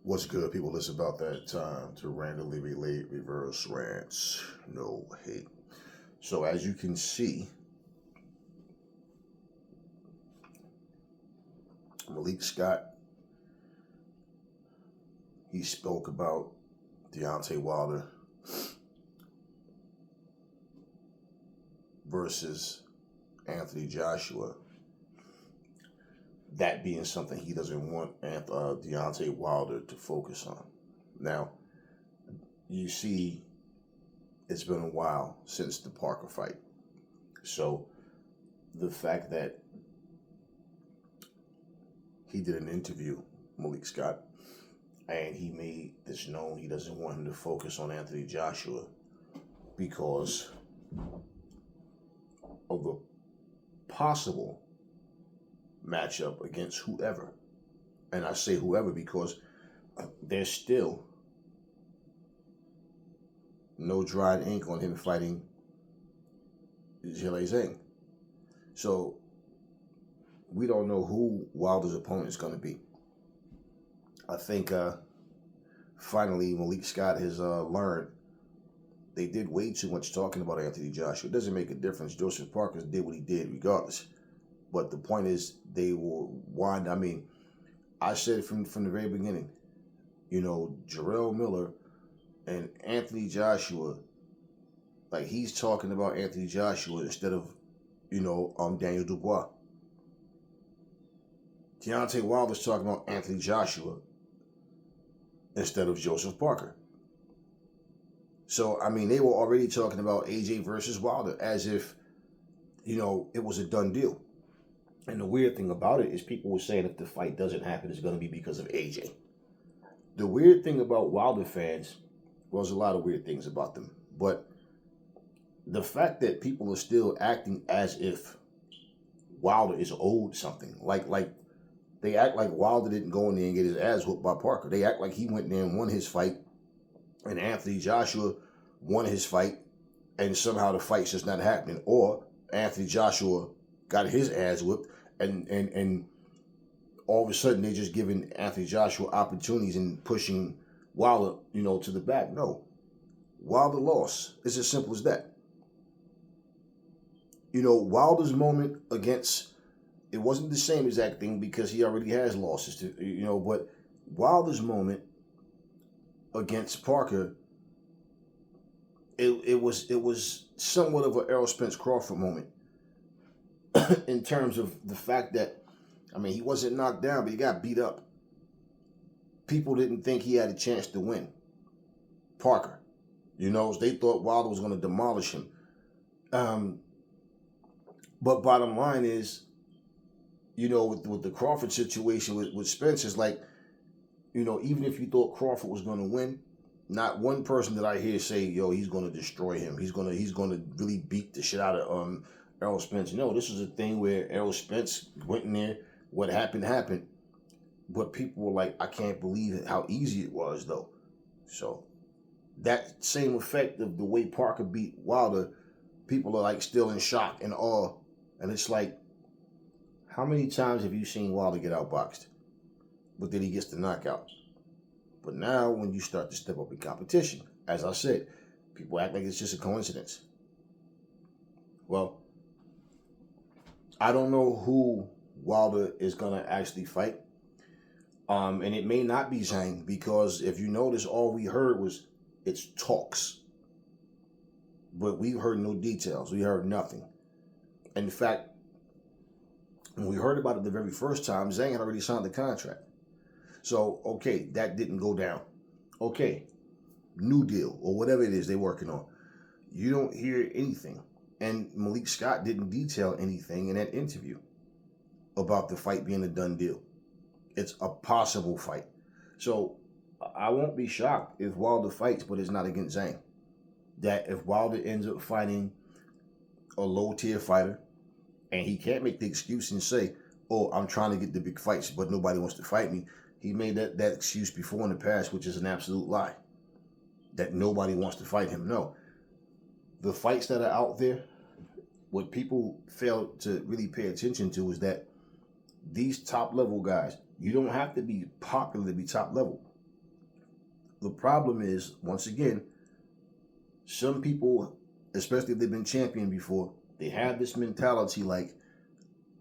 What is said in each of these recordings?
What's good, people? It's about that time to randomly relate reverse rants. No hate. So, as you can see, Malik Scott, he spoke about Deontay Wilder versus Anthony Joshua. That being something he doesn't want Deontay Wilder to focus on. Now, you see, it's been a while since the Parker fight. So, the fact that he did an interview, Malik Scott, and he made this known he doesn't want him to focus on Anthony Joshua because of the possible matchup against whoever. And I say whoever because there's still no dried ink on him fighting Zhang. So we don't know who Wilder's opponent is going to be. I think finally Malik Scott has learned they did way too much talking about Anthony Joshua. It doesn't make a difference. Joseph Parker did what he did regardless. But the point is they will wind. I mean, I said it from the very beginning. You know, Jarrell Miller and Anthony Joshua, like he's talking about Anthony Joshua instead of, Daniel Dubois. Deontay Wilder's talking about Anthony Joshua instead of Joseph Parker. So, I mean, they were already talking about AJ versus Wilder as if, it was a done deal. And the weird thing about it is people were saying if the fight doesn't happen, it's going to be because of AJ. The weird thing about Wilder fans, well, there's a lot of weird things about them, but the fact that people are still acting as if Wilder is owed something, like they act like Wilder didn't go in there and get his ass whooped by Parker. They act like he went in there and won his fight, and Anthony Joshua won his fight, and somehow the fight's just not happening. Or Anthony Joshua got his ass whipped, and all of a sudden they're just giving Anthony Joshua opportunities and pushing Wilder, to the back. No. Wilder lost. It's as simple as that. Wilder's moment against, it wasn't the same exact thing because he already has losses, but Wilder's moment against Parker, it was somewhat of an Errol Spence Crawford moment in terms of the fact that, he wasn't knocked down, but he got beat up. People didn't think he had a chance to win. Parker. They thought Wilder was going to demolish him. But bottom line is, with the Crawford situation with Spence, it's like, even if you thought Crawford was going to win, not one person that I hear say, he's going to destroy him. He's going to really beat the shit out of Errol Spence. No, this was a thing where Errol Spence went in there. What happened. But people were like, I can't believe how easy it was, though. So that same effect of the way Parker beat Wilder, people are like still in shock and awe. And it's like, how many times have you seen Wilder get outboxed? But then he gets the knockout. But now when you start to step up in competition, as I said, people act like it's just a coincidence. Well, I don't know who Wilder is going to actually fight. And it may not be Zhang, because if you notice, all we heard was it's talks. But we heard no details. We heard nothing. In fact, when we heard about it the very first time, Zhang had already signed the contract. So, okay, that didn't go down. Okay, new deal, or whatever it is they're working on. You don't hear anything. And Malik Scott didn't detail anything in that interview about the fight being a done deal. It's a possible fight. So, I won't be shocked if Wilder fights, but it's not against Zhang. That if Wilder ends up fighting a low-tier fighter, and he can't make the excuse and say, oh, I'm trying to get the big fights, but nobody wants to fight me. He made that excuse before in the past, which is an absolute lie. That nobody wants to fight him. No. The fights that are out there, what people fail to really pay attention to is that these top-level guys, you don't have to be popular to be top-level. the problem is, once again, some people, especially if they've been champion before, they have this mentality like,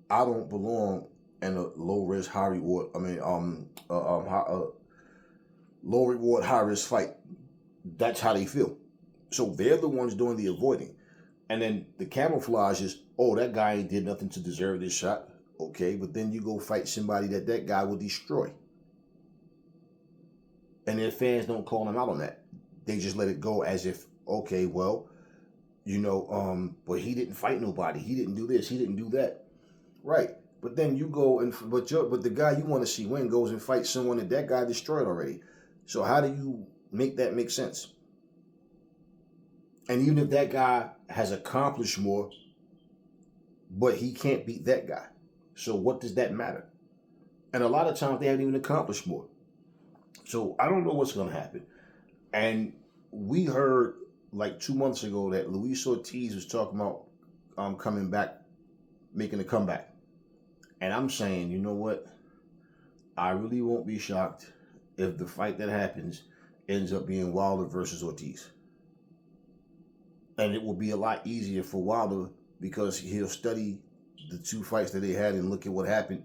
I don't belong in a low risk, high reward. Low reward, high risk fight. That's how they feel. So they're the ones doing the avoiding. And then the camouflage is, oh, that guy ain't did nothing to deserve this shot. Okay, but then you go fight somebody that guy will destroy. And their fans don't call them out on that. They just let it go as if, okay, well, but he didn't fight nobody. He didn't do this. He didn't do that. Right. But then you go but the guy you want to see win goes and fights someone that guy destroyed already. So how do you make that make sense? And even if that guy has accomplished more, but he can't beat that guy. So what does that matter? And a lot of times they haven't even accomplished more. So I don't know what's going to happen. And we heard like 2 months ago that Luis Ortiz was talking about coming back, making a comeback. And I'm saying, you know what? I really won't be shocked if the fight that happens ends up being Wilder versus Ortiz. And it will be a lot easier for Wilder because he'll study the two fights that they had and look at what happened.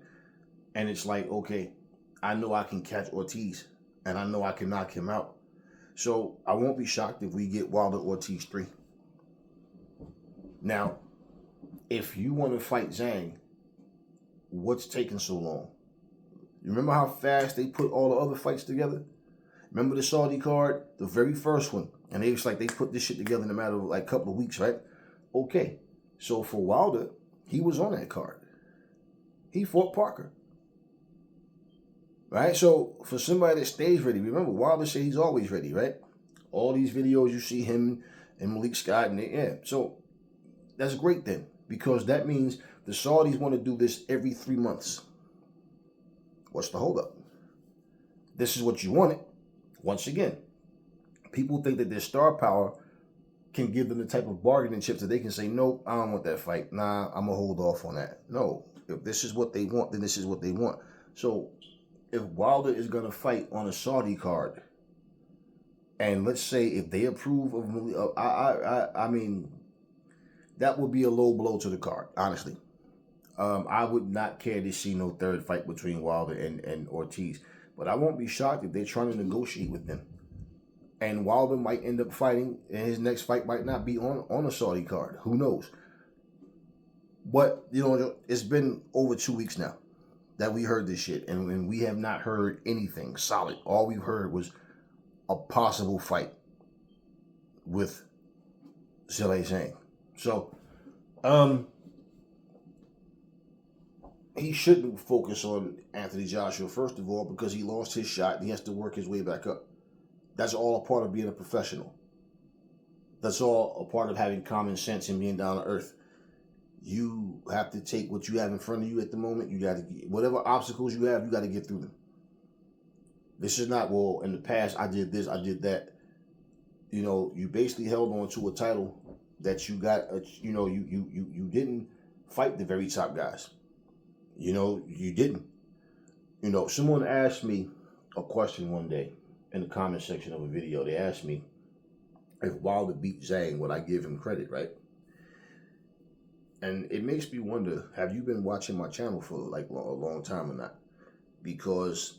And it's like, okay, I know I can catch Ortiz and I know I can knock him out. So I won't be shocked if we get Wilder Ortiz 3. Now, if you want to fight Zhang, what's taking so long? You remember how fast they put all the other fights together? Remember the Saudi card, the very first one? And they was like, they put this shit together in a matter of like a couple of weeks, right? Okay. So for Wilder, he was on that card. He fought Parker. Right? So for somebody that stays ready, remember Wilder said he's always ready, right? All these videos you see him and Malik Scott and yeah. So that's great then, because that means the Saudis want to do this every 3 months. What's the holdup? This is what you wanted. Once again, people think that their star power can give them the type of bargaining chips that they can say, nope, I don't want that fight. Nah, I'm going to hold off on that. No, if this is what they want, then this is what they want. So if Wilder is going to fight on a Saudi card, and let's say if they approve of, I mean, that would be a low blow to the card, honestly. I would not care to see no third fight between Wilder and Ortiz. But I won't be shocked if they're trying to negotiate with them. And Wilder might end up fighting, and his next fight might not be on a Saudi card. Who knows? But, it's been over 2 weeks now that we heard this shit. And we have not heard anything solid. All we've heard was a possible fight with Zhang. So, he shouldn't focus on Anthony Joshua, first of all, because he lost his shot and he has to work his way back up. That's all a part of being a professional. That's all a part of having common sense and being down to earth. You have to take what you have in front of you at the moment. You got to, whatever obstacles you have, you got to get through them. This is not, well, in the past, I did this, I did that. You basically held on to a title that you got, you didn't fight the very top guys. You didn't. Someone asked me a question one day in the comment section of a video. They asked me if Wilder beat Zhang, would I give him credit, right? And it makes me wonder, have you been watching my channel for like a long time or not? Because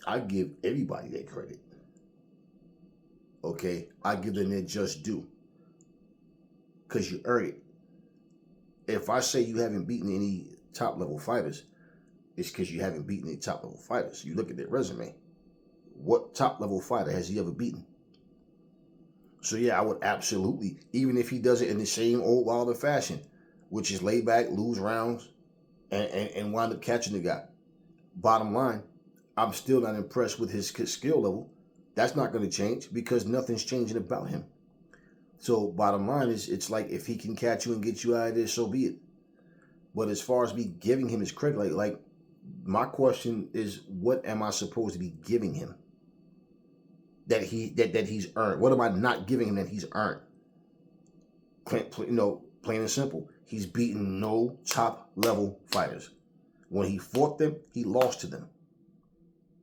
I give everybody their credit. Okay? I give them their just due. Because you earn it. If I say you haven't beaten any top level fighters, it's because you haven't beaten any top level fighters. You look at their resume. What top level fighter has he ever beaten? So yeah, I would absolutely, even if he does it in the same old Wilder fashion, which is lay back, lose rounds, and wind up catching the guy. Bottom line, I'm still not impressed with his skill level. That's not going to change because nothing's changing about him. So bottom line is, it's like if he can catch you and get you out of there, so be it. But as far as me giving him his credit, like my question is, what am I supposed to be giving him that he's earned? What am I not giving him that he's earned? Plain and simple. He's beaten no top level fighters. When he fought them, he lost to them.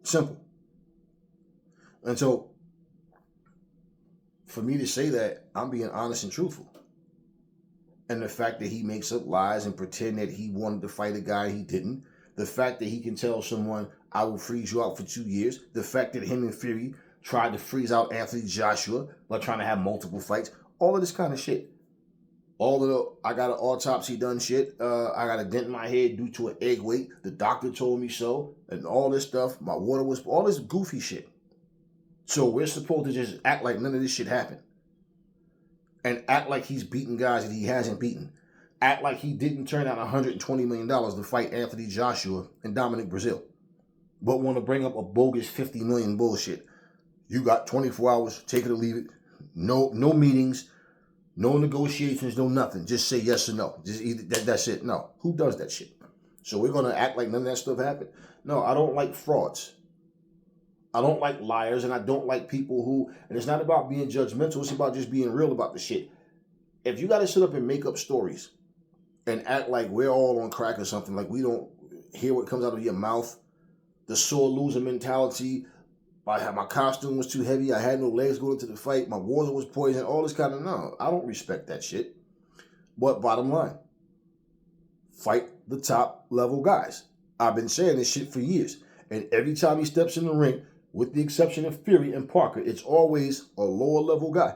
Simple. And so for me to say that, I'm being honest and truthful. And the fact that he makes up lies and pretend that he wanted to fight a guy he didn't. The fact that he can tell someone, I will freeze you out for 2 years. The fact that him and Fury tried to freeze out Anthony Joshua by trying to have multiple fights. All of this kind of shit. All of the, I got an autopsy done shit. I got a dent in my head due to an egg weight. The doctor told me so. And all this stuff. My water was, all this goofy shit. So we're supposed to just act like none of this shit happened. And act like he's beating guys that he hasn't beaten. Act like he didn't turn out $120 million to fight Anthony Joshua and Dominic Brazil. But want to bring up a bogus $50 million bullshit. You got 24 hours, take it or leave it. No meetings, no negotiations, no nothing. Just say yes or no. Just either that's it. No. Who does that shit? So we're going to act like none of that stuff happened? No, I don't like frauds. I don't like liars, and I don't like people who, and it's not about being judgmental, it's about just being real about the shit. If you got to sit up and make up stories and act like we're all on crack or something, like we don't hear what comes out of your mouth, the sore loser mentality, my costume was too heavy, I had no legs going into the fight, my water was poisoned, all this kind of, no, I don't respect that shit. But bottom line, fight the top level guys. I've been saying this shit for years, and every time he steps in the ring, with the exception of Fury and Parker, it's always a lower level guy.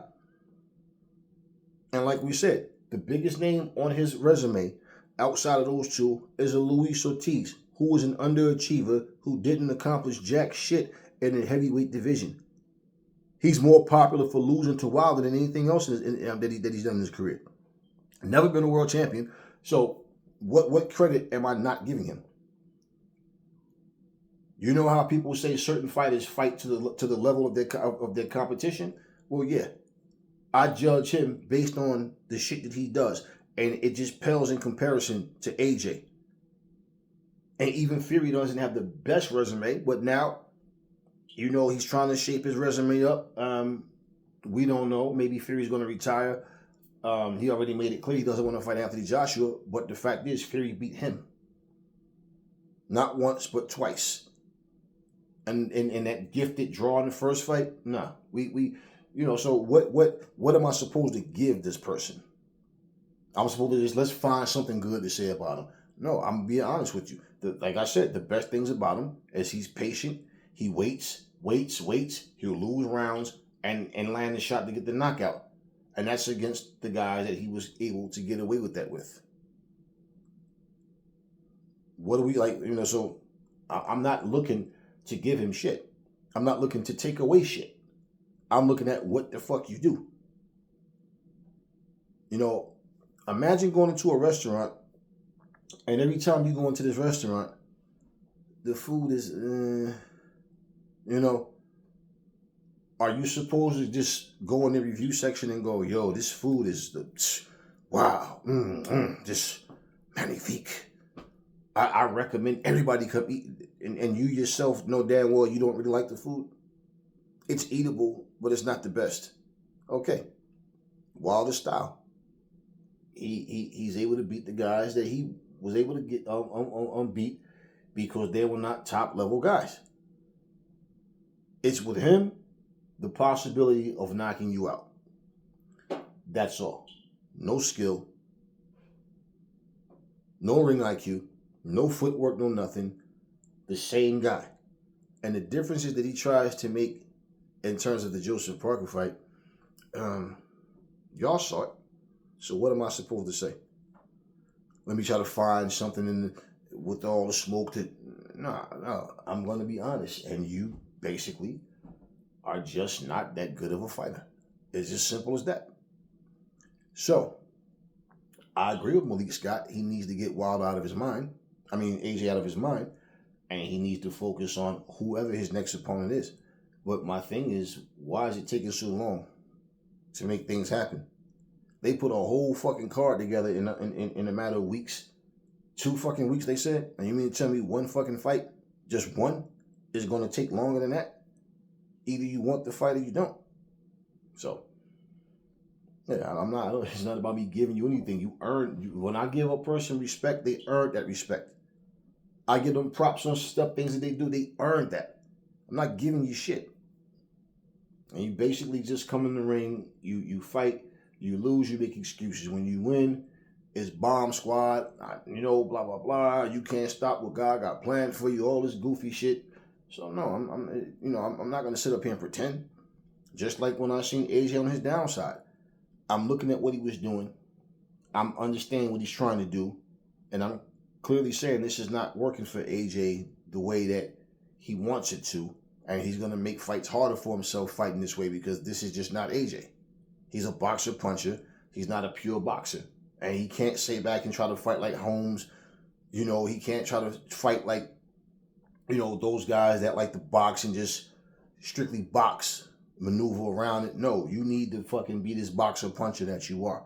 And like we said, the biggest name on his resume outside of those two is a Luis Ortiz, who was an underachiever who didn't accomplish jack shit in the heavyweight division. He's more popular for losing to Wilder than anything else that he's done in his career. Never been a world champion. So what credit am I not giving him? You know how people say certain fighters fight to the level of their competition? Well, yeah. I judge him based on the shit that he does. And it just pales in comparison to AJ. And even Fury doesn't have the best resume, but now, you know, he's trying to shape his resume up. We don't know. Maybe Fury's going to retire. He already made it clear he doesn't want to fight Anthony Joshua, but the fact is Fury beat him. Not once, but twice. And that gifted draw in the first fight, nah. We you know, so what am I supposed to give this person? I'm supposed to just, let's find something good to say about him. No, I'm being honest with you. Like I said, the best things about him is he's patient. He waits. He'll lose rounds and land a shot to get the knockout. And that's against the guys that he was able to get away with that with. What do we like? You know, so I'm not looking to give him shit. I'm not looking to take away shit. I'm looking at what the fuck you do. You know, imagine going into a restaurant and every time you go into this restaurant, the food is, you know, are you supposed to just go in the review section and go, yo, this food is wow, just magnifique. I recommend everybody come eat, and you yourself know damn well you don't really like the food. It's eatable, but it's not the best. Okay, Wilder style. He's able to beat the guys that he was able to get beat because they were not top level guys. It's with him the possibility of knocking you out. That's all. No skill, no ring IQ, no footwork, no nothing. The same guy. And the difference is that he tries to make, in terms of the Joseph Parker fight, y'all saw it. So what am I supposed to say? Let me try to find something with all the smoke that, no, I'm going to be honest. And you basically are just not that good of a fighter. It's as simple as that. So, I agree with Malik Scott. He needs to get AJ out of his mind. And he needs to focus on whoever his next opponent is. But my thing is, why is it taking so long to make things happen? They put a whole fucking card together in a matter of weeks. 2 fucking weeks, they said. And you mean to tell me one fucking fight, just one, is going to take longer than that? Either you want the fight or you don't. So, yeah, it's not about me giving you anything. When I give a person respect, they earn that respect. I give them props on things that they do. They earn that. I'm not giving you shit. And you basically just come in the ring, you fight, you lose, you make excuses. When you win, it's bomb squad, blah blah blah. You can't stop what God got planned for you. All this goofy shit. So no, I'm not gonna sit up here and pretend. Just like when I seen AJ on his downside, I'm looking at what he was doing. I'm understanding what he's trying to do, and I'm clearly saying this is not working for AJ the way that he wants it to, and he's gonna make fights harder for himself fighting this way because this is just not AJ. He's a boxer puncher. He's not a pure boxer. And he can't sit back and try to fight like Holmes. He can't try to fight like, those guys that like to box and just strictly box, maneuver around it. No, you need to fucking be this boxer puncher that you are.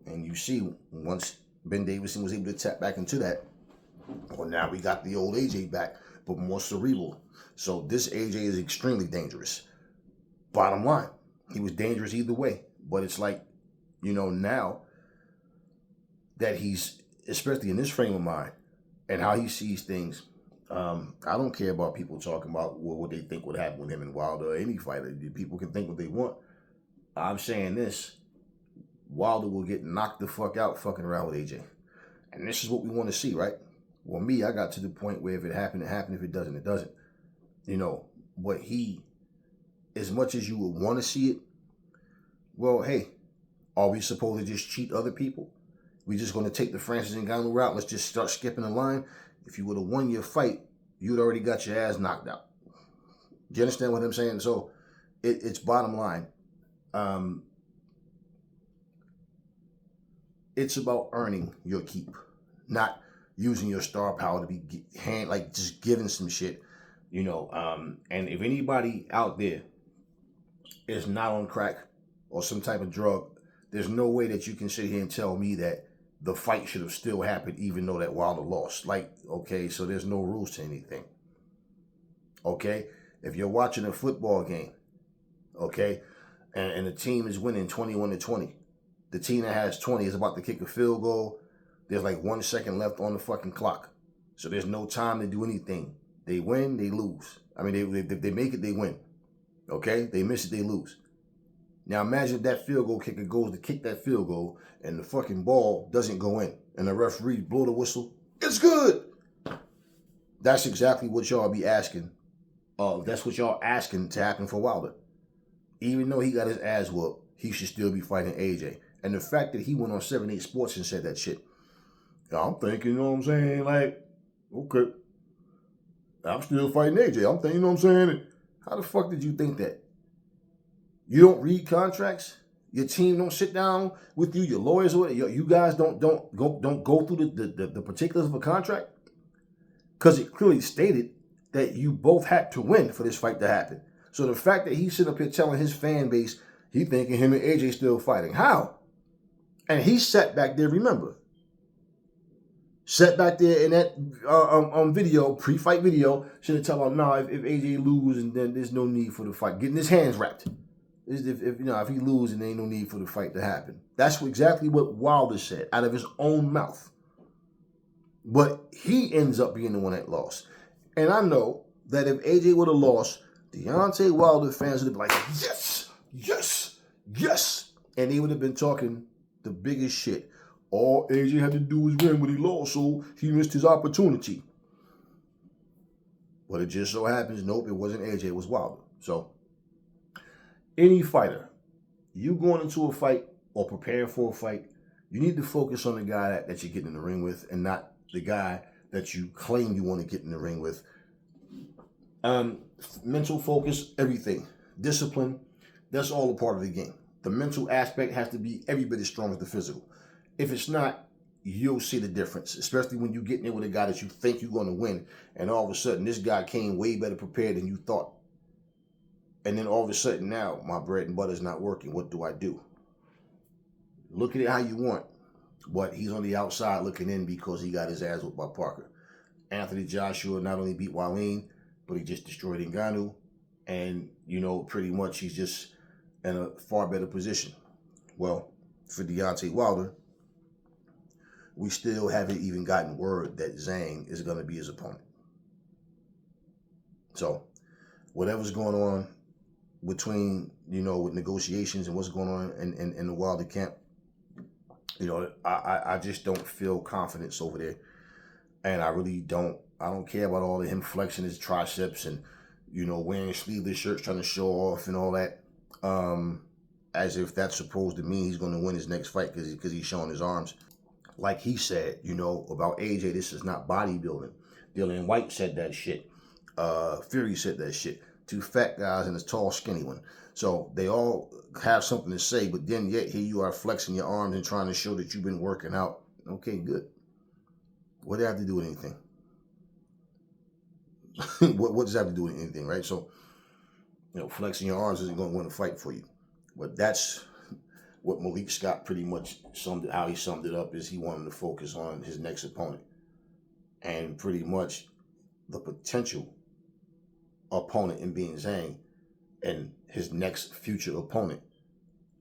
And you see, once Ben Davison was able to tap back into that, well, now we got the old AJ back, but more cerebral. So this AJ is extremely dangerous. Bottom line, he was dangerous either way. But it's like, now that he's, especially in this frame of mind and how he sees things, I don't care about people talking about what they think would happen with him and Wilder or any fighter. People can think what they want. I'm saying this, Wilder will get knocked the fuck out fucking around with AJ. And this is what we want to see, right? Well, me, I got to the point where if it happened, it happened. If it doesn't, it doesn't. But he, as much as you would want to see it, well, hey, are we supposed to just cheat other people? We just going to take the Francis Ngannou route? Let's just start skipping the line? If you would have won your fight, you'd already got your ass knocked out. Do you understand what I'm saying? So it's bottom line. It's about earning your keep, not using your star power to be just giving some shit, And if anybody out there is not on crack or some type of drug, there's no way that you can sit here and tell me that the fight should have still happened even though that Wilder lost. Okay, so there's no rules to anything. Okay? If you're watching a football game, okay, and the team is winning 21-20, the team that has 20 is about to kick a field goal. There's like 1 second left on the fucking clock. So there's no time to do anything. They win, they lose. I mean, if they make it, they win. Okay? They miss it, they lose. Now imagine if that field goal kicker goes to kick that field goal and the fucking ball doesn't go in and the referee blow the whistle. It's good. That's exactly what y'all be asking. That's what y'all asking to happen for Wilder. Even though he got his ass whooped, he should still be fighting AJ. And the fact that he went on 7-8 Sports and said that shit, I'm thinking, you know what I'm saying? Like, okay, I'm still fighting AJ. I'm thinking, you know what I'm saying? How the fuck did you think that? You don't read contracts. Your team don't sit down with you. Your lawyers, you guys don't go through the particulars of a contract, because it clearly stated that you both had to win for this fight to happen. So the fact that he's sitting up here telling his fan base he thinking him and AJ still fighting, how? And he sat back there. Remember, sat back there in that video, pre-fight video, should have told him, no, if AJ loses, then there's no need for the fight. Getting his hands wrapped. If he loses, there ain't no need for the fight to happen. That's exactly what Wilder said out of his own mouth. But he ends up being the one that lost. And I know that if AJ would have lost, Deontay Wilder fans would have been like, yes, yes, yes. And they would have been talking the biggest shit. All AJ had to do was win when he lost, so he missed his opportunity. But it just so happens, nope, it wasn't AJ, it was Wilder. So, any fighter, you going into a fight or preparing for a fight, you need to focus on the guy that you're getting in the ring with and not the guy that you claim you want to get in the ring with. Mental focus, everything. Discipline, that's all a part of the game. The mental aspect has to be every bit as strong as the physical. If it's not, you'll see the difference, especially when you get in there with a guy that you think you're going to win, and all of a sudden this guy came way better prepared than you thought. And then all of a sudden now, my bread and butter is not working. What do I do? Look at it how you want. But he's on the outside looking in because he got his ass whooped by Parker. Anthony Joshua not only beat Wallin, but he just destroyed Ngannou. And, pretty much he's just in a far better position. Well, for Deontay Wilder, we still haven't even gotten word that Zhang is going to be his opponent. So, whatever's going on, between, with negotiations and what's going on in the Wilder camp, I just don't feel confidence over there. And I really don't. I don't care about all of him flexing his triceps and, wearing sleeveless shirts trying to show off and all that. As if that's supposed to mean he's going to win his next fight because he's showing his arms. Like he said, about AJ, this is not bodybuilding. Dillian White said that shit. Fury said that shit. Two fat guys and a tall, skinny one. So they all have something to say, but then yet here you are flexing your arms and trying to show that you've been working out. Okay, good. What does that have to do with anything? what does that have to do with anything, right? So, flexing your arms isn't going to win a fight for you. But that's what Malik Scott pretty much summed it up is he wanted to focus on his next opponent. And pretty much the potential opponent in being Zhang and his next future opponent.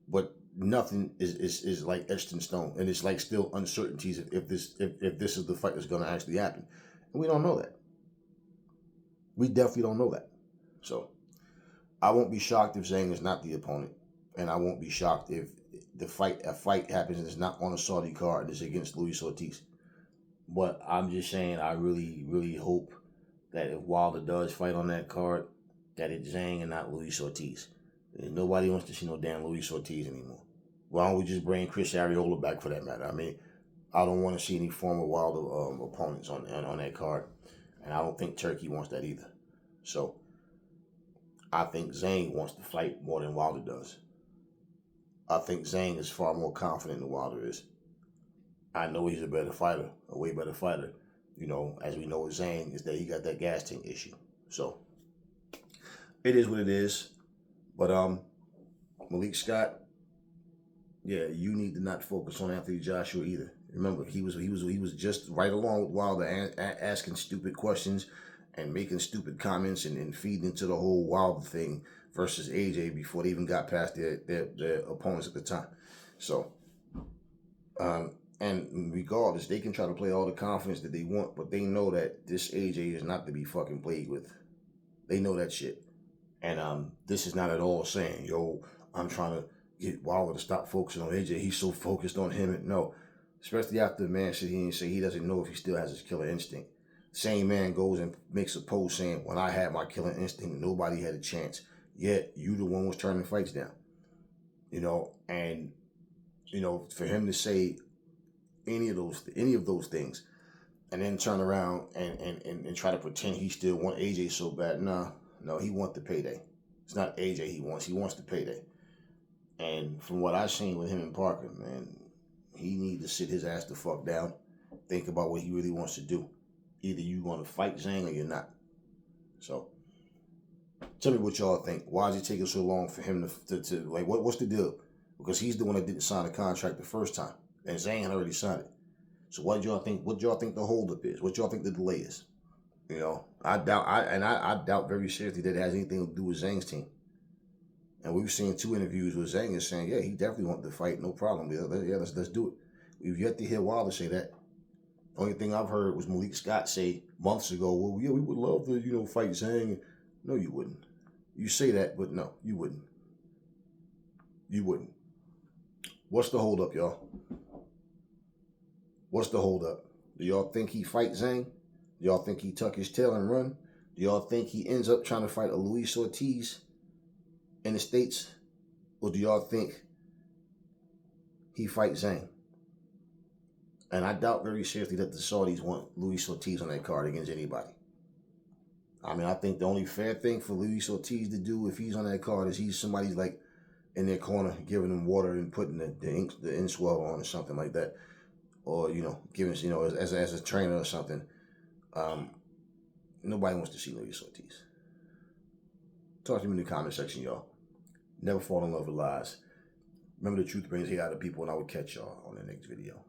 But nothing is like etched in stone. And it's like still uncertainties if this is the fight that's going to actually happen. And we don't know that. We definitely don't know that. So I won't be shocked if Zhang is not the opponent. And I won't be shocked if a fight happens and it's not on a Saudi card and it's against Luis Ortiz. But I'm just saying I really, really hope that if Wilder does fight on that card, that it's Zhang and not Luis Ortiz. And nobody wants to see no damn Luis Ortiz anymore. Why don't we just bring Chris Arreola back for that matter? I mean, I don't want to see any former Wilder opponents on that card. And I don't think Turkey wants that either. So I think Zhang wants to fight more than Wilder does. I think Zhang is far more confident than Wilder is. I know he's a better fighter, a way better fighter. As we know with Zhang, is that he got that gas tank issue. So it is what it is. But Malik Scott, yeah, you need to not focus on Anthony Joshua either. Remember, he was just right along with Wilder, asking stupid questions and making stupid comments and feeding into the whole Wilder thing versus AJ before they even got past their opponents at the time. So, and regardless, they can try to play all the confidence that they want, but they know that this AJ is not to be fucking played with. They know that shit. And this is not at all saying, yo, I'm trying to get Wilder to stop focusing on AJ. He's so focused on him. No, especially after the man said he doesn't know if he still has his killer instinct. Same man goes and makes a post saying, when I had my killer instinct, nobody had a chance. Yet, you the one was turning fights down. And, for him to say any of those things and then turn around and try to pretend he still want AJ so bad. No, he wants the payday. It's not AJ he wants the payday. And from what I've seen with him and Parker, man, he need to sit his ass the fuck down, think about what he really wants to do. Either you're going to fight Zhang or you're not. So, tell me what y'all think. Why is it taking so long for him to like, what's the deal? Because he's the one that didn't sign the contract the first time. And Zhang had already signed it. So what y'all think the holdup is? What y'all think the delay is? I doubt very seriously that it has anything to do with Zhang's team. And we've seen 2 interviews with Zhang is saying, yeah, he definitely wanted to fight, no problem. Yeah, let's do it. We've yet to hear Wilder say that. Only thing I've heard was Malik Scott say months ago, well, yeah, we would love to, fight Zhang. No, you wouldn't. You say that, but no, you wouldn't. You wouldn't. What's the holdup, y'all? What's the holdup? Do y'all think he fight Zhang? Do y'all think he tuck his tail and run? Do y'all think he ends up trying to fight a Luis Ortiz in the States? Or do y'all think he fight Zhang? And I doubt very seriously that the Saudis want Luis Ortiz on that card against anybody. I mean, I think the only fair thing for Luis Ortiz to do if he's on that card is he's somebody's like in their corner giving him water and putting the inswell on or something like that. Or, giving, as a trainer or something. Nobody wants to see Luis Ortiz. Talk to me in the comment section, y'all. Never fall in love with lies. Remember, the truth brings hate out of people, and I will catch y'all on the next video.